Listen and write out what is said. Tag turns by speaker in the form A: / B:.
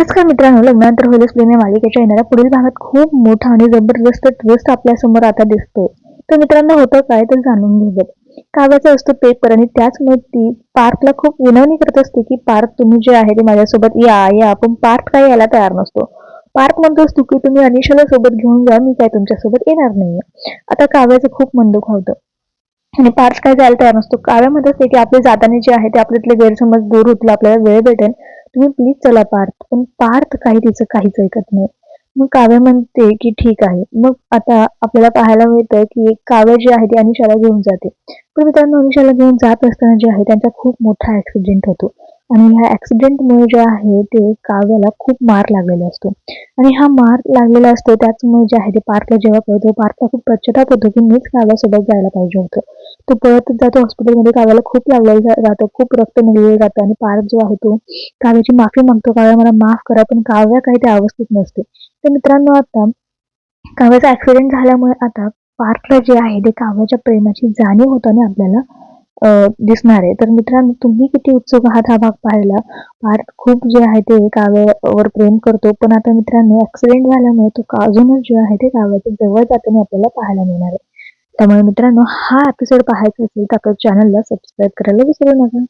A: नमस्कार मित्रांनो, लग्नानंतर होईलच प्रेम या मालिकेच्या येणाऱ्या पुढील भागात खूप मोठा आणि जबरदस्त ट्विस्ट आपल्या समोर आता दिसतोय. तर मित्रांनो, होतं काय तर जाणून घेऊयात. काव्याचा असतो पेपर आणि त्याचमुळे ती पार्थला खूप विनवणी करत असते की पार्थ तुम्ही जे आहे ते माझ्यासोबत या या पण पार्थ काही यायला तयार नसतो. पार्थ म्हणतो असतो की तुम्ही अनिशाला सोबत घेऊन जा, मी काय तुमच्यासोबत येणार नाहीये. आता काव्याचं खूप मन दुःख होतं आणि पार्थ काय जायला तयार नसतो. काव्य म्हणत असते की आपले जाताना जे आहे ते आपल्यातले गैरसमज दूर होतील, आपल्याला वेळ भेटेल, तुम्ही प्लीज चला पार्थ. पण पार्थ काही तिचं काहीच ऐकत नाही. मग काव्य म्हणते की ठीक आहे. मग आता आपल्याला पाहायला मिळतं की काव्य जी आहे ती अनिशाला घेऊन जाते. पण मित्रांनो, अनिशाला घेऊन जात असताना जे आहे त्यांचा खूप मोठा ऍक्सिडेंट होतो आणि ह्या ऍक्सिडेंटमुळे जे आहे ते काव्याला खूप मार लागलेला असतो आणि हा मार लागलेला असतो त्याचमुळे जे आहे ते पार्थला जेव्हा कळतो, पार्थला खूप पश्चाताप होतो की मीच काव्यासोबत जायला पाहिजे होतं. तो पळतच जातो हॉस्पिटलमध्ये, काव्याला खूप लागलेलं राहतं, खूप रक्त निघलेलं राहतं आणि पार्थ जो आहे तो काव्याची माफी मागतो, काव्या मला माफ करा, पण काव्या काही त्या अवस्थेत नसते. तर मित्रांनो, आता काव्याचा ऍक्सिडेंट झाल्यामुळे आता पार्थला जे आहे ते काव्याच्या प्रेमाची जाणीव होताना आपल्याला दिसणार आहे. तर मित्रांनो, तुम्ही किती उत्सुक आहात हा भाग पाहायला? पार्थ खूप जे आहे ते काव्यावर प्रेम करतो, पण आता मित्रांनो ऍक्सिडेंट झाल्यामुळे तो अजूनच जे आहे ते काव्याच्या जवळ जाताना आपल्याला पाहायला मिळणार आहे. त्यामुळे मित्रांनो, हा एपिसोड पाहायचा असेल तर आपल्या चॅनलला सबस्क्राईब करायला विसरू नका.